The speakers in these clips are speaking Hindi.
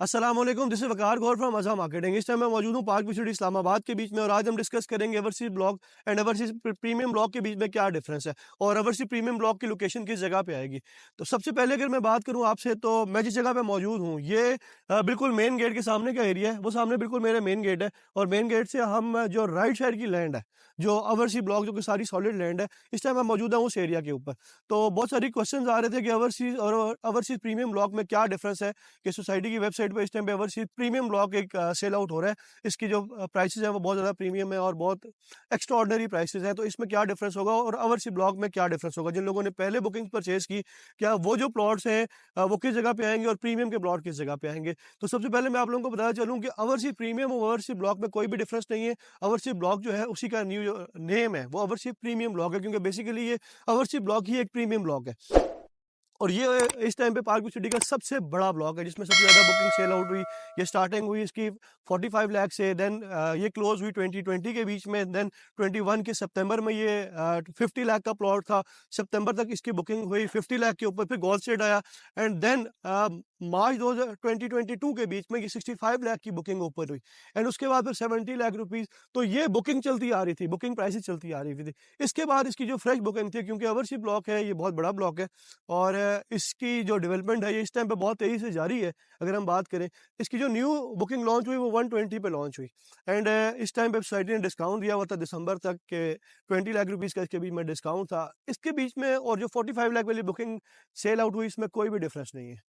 अस्सलाम वालेकुम, this is Waqar Gaur from अज़ा मार्केटिंग। इस टाइम मैं मौजूद हूँ पार्क सिटी इस्लामाबाद के बीच में और आज हम डिस्कस करेंगे overseas block and overseas premium block के बीच में क्या डिफरेंस है और ओवरसीज़ प्रीमियम ब्लॉक की लोकेशन किस जगह पे आएगी। तो सबसे पहले अगर मैं बात करूँ आपसे, तो मैं जिस जगह पे मौजूद हूँ ये बिल्कुल मेन गेट के सामने का एरिया है। वो सामने बिल्कुल मेरा मेन गेट है और मेन गेट से हम जो राइट साइड की लैंड है, जो ओवरसीज़ ब्लॉक जो कि सारी सॉलिड लैंड है, इस टाइम मैं मौजूद हूँ उस एरिया के ऊपर। तो बहुत सारी क्वेश्चंस आ रहे थे कि ओवरसीज़ और ओवरसीज़ प्रीमियम ब्लॉक में क्या डिफरेंस है कि सोसाइटी की वेबसाइट पे इस टाइम पे ओवरसीज़ प्रीमियम ब्लॉक एक सेल आउट हो रहा है। इसकी जो प्राइसेज़ हैं वो बहुत ज़्यादा प्रीमियम है और बहुत एक्स्ट्राऑर्डिनरी प्राइसेज़ हैं। तो इसमें क्या डिफरेंस होगा और ओवरसीज़ ब्लॉक में क्या डिफरेंस होगा? जिन लोगों ने पहले बुकिंग परचेज़ की, क्या वो जो प्लॉट्स हैं वो किस जगह पे आएँगे और प्रीमियम के प्लॉट किस जगह पे आएँगे? तो सबसे पहले मैं आप लोगों को बताना चलूँ कि ओवरसीज़ प्रीमियम और ओवरसीज़ ब्लॉक में कोई भी डिफरेंस नहीं है। ओवरसीज़ ब्लॉक जो है उसी का न्यू जो नेम है वो ओवरसीज़ प्रीमियम ब्लॉक है, क्योंकि बेसिकली ये ओवरसीज़ ब्लॉक ही एक प्रीमियम ब्लॉक है। और ये इस टाइम पे पार्क सिटी का सबसे बड़ा ब्लॉक है, जिसमें सबसे ज़्यादा बुकिंग सेल आउट हुई। ये स्टार्टिंग हुई इसकी 45 लाख से, देन ये क्लोज़ हुई 2020 के बीच में, देन 21 के सितंबर में ये 50 लाख का प्लॉट था। सितंबर तक इसकी बुकिंग हुई 50 लाख के ऊपर, फिर गोल्ड स्टेट आया एंड देन मार्च 2022 के बीच में ये 65 लाख की बुकिंग ऊपर हुई एंड उसके बाद फिर 70 लाख रुपीज़। तो ये बुकिंग चलती आ रही थी, बुकिंग प्राइसेज़ चलती आ रही थी। इसके बाद इसकी जो फ्रेश बुकिंग थी, क्योंकि ओवरसीज़ ब्लॉक है, ये बहुत बड़ा ब्लॉक है और इसकी जो डेवलपमेंट है ये इस टाइम पे बहुत तेज़ी से जारी है। अगर हम बात करें, इसकी जो न्यू बुकिंग लॉन्च हुई वो 120 पे लॉन्च हुई एंड इस टाइम पे सोसाइटी ने डिस्काउंट दिया हुआ था दिसंबर तक के 20 लाख रुपीज़ का इसके बीच में डिस्काउंट था। इसके बीच में और जो 45 लाख वाली बुकिंग सेल आउट हुई, इसमें कोई भी डिफरेंस नहीं है।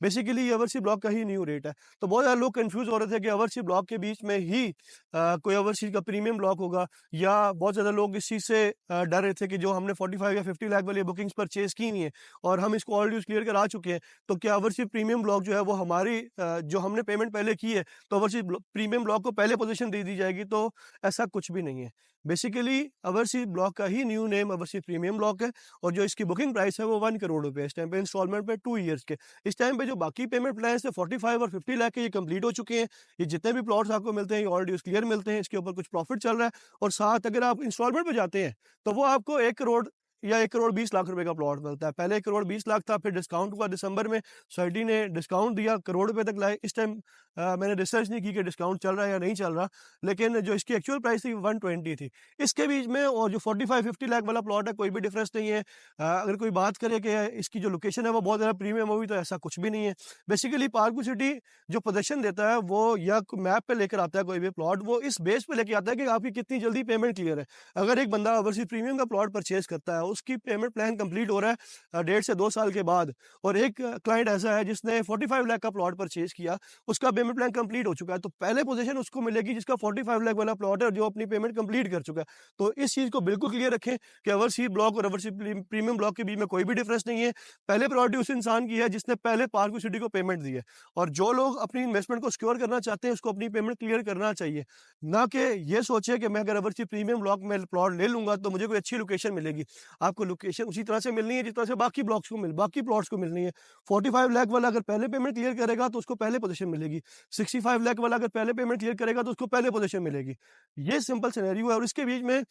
बेसिकली ये ओवरसीज़ ब्लॉक का ही न्यू रेट है। तो बहुत ज़्यादा लोग कन्फ्यूज़ हो रहे थे कि ओवरसीज़ ब्लॉक के बीच में ही कोई ओवरसीज़ का प्रीमियम ब्लॉक होगा, या बहुत ज़्यादा लोग इस चीज़ से डर रहे थे कि जो हमने 45 या 50 लाख वाली बुकिंग्स परचेज़ की हुई हैं और हम इसको ऑलरेडी क्लियर करा चुके हैं, तो क्या ओवरसीज़ प्रीमियम ब्लॉक जो है वो हमारी जो हमने पेमेंट पहले की है, तो ओवरसीज़ प्रीमियम ब्लॉक को पहले पोजीशन दे दी जाएगी? तो ऐसा कुछ भी नहीं है। बेसिकली ओवरसीज़ ब्लॉक का ही new name overseas premium block है और जो इसकी बुकिंग प्राइस है वो 1 करोड़ रुपए है इस टाइम पे, इंस्टॉलमेंट पे 2 ईयर्स के। इस टाइम पे जो बाकी पेमेंट प्लान्स थे 45 और 50 लाख के, ये कंप्लीट हो चुके हैं। ये जितने भी प्लॉट्स आपको मिलते हैं ये ऑलरेडी क्लियर मिलते हैं, इसके ऊपर कुछ प्रॉफिट चल रहा है और साथ अगर आप इंस्टॉलमेंट पे जाते हैं तो वो आपको 1 करोड़ या 1 करोड़ 20 लाख रुपए का प्लॉट मिलता है। पहले 1 करोड़ 20 लाख था, फिर डिस्काउंट हुआ दिसंबर में, सोसाइटी ने डिस्काउंट दिया, करोड़ रुपए तक लाए। इस टाइम मैंने रिसर्च नहीं की कि डिस्काउंट चल रहा है या नहीं चल रहा, लेकिन जो इसकी एक्चुअल प्राइस थी 120 थी। इसके बीच में और जो 45-50 लाख वाला प्लॉट है कोई भी डिफरेंस नहीं है। अगर कोई बात करे कि इसकी जो लोकेशन है वो बहुत ज़्यादा प्रीमियम होगी, तो ऐसा कुछ भी नहीं है। बेसिकली पार्क सिटी जो पोजीशन देता है वो या मैप पे लेकर आता है कोई भी प्लॉट, वो इस बेस पे लेके आता है कि आपकी कितनी जल्दी पेमेंट क्लियर है। अगर एक बंदा ओवरसीज़ प्रीमियम का प्लॉट परचेज़ करता है, उसकी पेमेंट प्लान कंप्लीट हो रहा है 1.5 से 2 साल के बाद, और एक क्लाइंट ऐसा है जिसने 45 लाख का प्लॉट परचेज़ किया, उसका पेमेंट प्लान कंप्लीट हो चुका है, तो पहले पोजीशन उसको मिलेगी जिसका 45 लाख वाला प्लॉट है और जो अपनी पेमेंट कंप्लीट कर चुका है। तो इस चीज़ को बिल्कुल क्लियर रखें कि ओवरसीज़ ब्लॉक और ओवरसीज़ प्रीमियम ब्लॉक के बीच में कोई भी डिफरेंस नहीं है। पहले प्रायोरिटी उस इंसान की है जिसने पहले पार्क सिटी को पेमेंट दी है, और जो लोग अपनी इन्वेस्टमेंट को सिक्योर करना चाहते हैं उसको अपनी पेमेंट क्लियर करना चाहिए। ना कि ये सोचे कि मैं अगर ओवरसीज़ प्रीमियम ब्लॉक में प्लॉट ले लूँगा तो मुझे कोई अच्छी लोकेशन मिलेगी। आपको लोकेशन उसी तरह से मिलनी है जिस तरह से बाकी प्लॉट्स को मिलनी है। 45 लाख वाला अगर पहले पेमेंट क्लियर करेगा तो उसको पहले पोज़ीशन मिलेगी। 65 लाख वाला अगर पहले पेमेंट क्लियर करेगा तो उसको पहले पोज़ीशन मिलेगी। ये सिंपल सिनेरियो है और इसके बीच में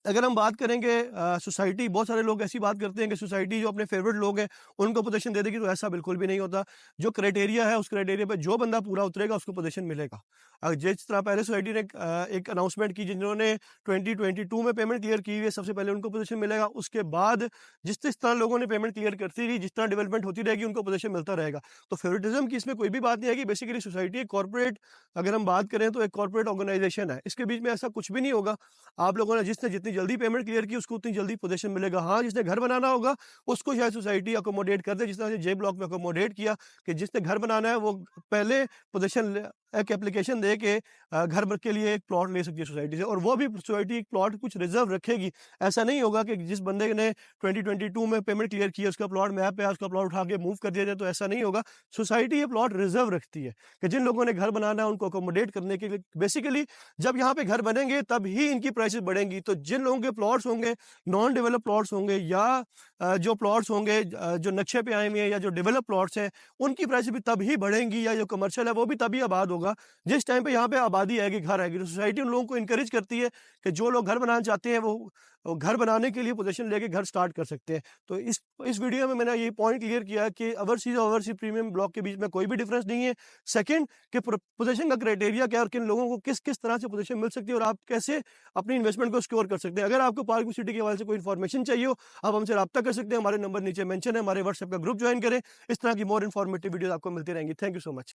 अगर हम बात करेंगे सोसाइटी, बहुत सारे लोग ऐसी बात करते हैं कि सोसाइटी जो अपने फेवरेट लोग हैं उनको पोजीशन दे देगी, तो ऐसा बिल्कुल भी नहीं होता। जो क्राइटेरिया है उस क्राइटेरिया पे जो बंदा पूरा उतरेगा उसको पोजीशन मिलेगा। जिस तरह पहले सोसाइटी ने एक अनाउंसमेंट की, जिन्होंने 2022 में पेमेंट क्लियर की हुई है सबसे पहले उनको पोजीशन मिलेगा। उसके बाद जिस जिस तरह लोगों ने पेमेंट क्लियर करती रही, जिस तरह डेवलपमेंट होती रहेगी, उनको पोजीशन मिलता रहेगा। तो फेवरेटिज्म की इसमें कोई भी बात नहीं है कि बेसिकली सोसाइटी एक कॉर्पोरेट, अगर हम बात करें तो एक कॉर्पोरेट ऑर्गेनाइजेशन है। इसके बीच में ऐसा कुछ भी नहीं होगा। आप लोगों ने जिसने जितनी जल्दी पेमेंट क्लियर की उसको उतनी जल्दी पोजीशन मिलेगा। हाँ, जिसने घर बनाना होगा उसको शायद सोसाइटी अकोमोडेट कर दे, जिस तरह से जे ब्लॉक में अकोमोडेट किया कि जिसने घर बनाना है वो पहले पोजीशन एक एप्लीकेशन दे के घर के लिए एक प्लॉट ले सकती है सोसाइटी से, और वो भी सोसाइटी एक प्लॉट कुछ रिजर्व रखेगी। ऐसा नहीं होगा कि जिस बंदे ने 2022 में पेमेंट क्लियर की है उसका प्लॉट मैप पे है, उसका प्लॉट उठा के मूव कर दिया जाए, तो ऐसा नहीं होगा। सोसाइटी ये प्लॉट रिजर्व रखती है कि जिन लोगों ने घर बनाना है उनको अकोमोडेट करने के लिए। बेसिकली जब यहाँ पे घर बनेंगे तब ही इनकी प्राइसेस बढ़ेंगी। तो जिन लोगों के प्लॉट्स होंगे, नॉन डेवलप प्लॉट्स होंगे, या जो प्लॉट्स होंगे जो नक्शे पे आए हुए हैं या जो डेवलप प्लॉट्स हैं, उनकी प्राइसेस भी तभी बढ़ेंगी, या जो कमर्शियल है वो भी तभी आबाद होगा होगा, जिस टाइम पे यहाँ पे आबादी आएगी, घर आएगी, तो सोसाइटी उन लोगों को एनकरेज करती है कि जो लोग घर बनाना चाहते हैं वो घर बनाने के लिए पोज़ीशन लेके घर स्टार्ट कर सकते हैं। तो इस वीडियो में मैंने ये पॉइंट क्लियर किया कि ओवरसीज़ और ओवरसीज़ प्रीमियम ब्लॉक के बीच में कोई भी डिफरेंस नहीं है। सेकंड, कि पोज़ीशन का क्राइटेरिया क्या है और किन लोगों को किस तरह से पोज़ीशन मिल सकती है और आप कैसे अपनी इन्वेस्टमेंट को सिक्योर कर सकते हैं। अगर आपको पार्क सिटी के हवाले से कोई इन्फॉर्मेशन चाहिए हो, आप हमसे राब्ता कर सकते हैं। हमारे नंबर नीचे मेंशन है, हमारे व्हाट्सएप का ग्रुप ज्वाइन करें। इस तरह की मोर इन्फॉर्मेटिव वीडियोज़ आपको मिलती रहेंगी। Thank you so much.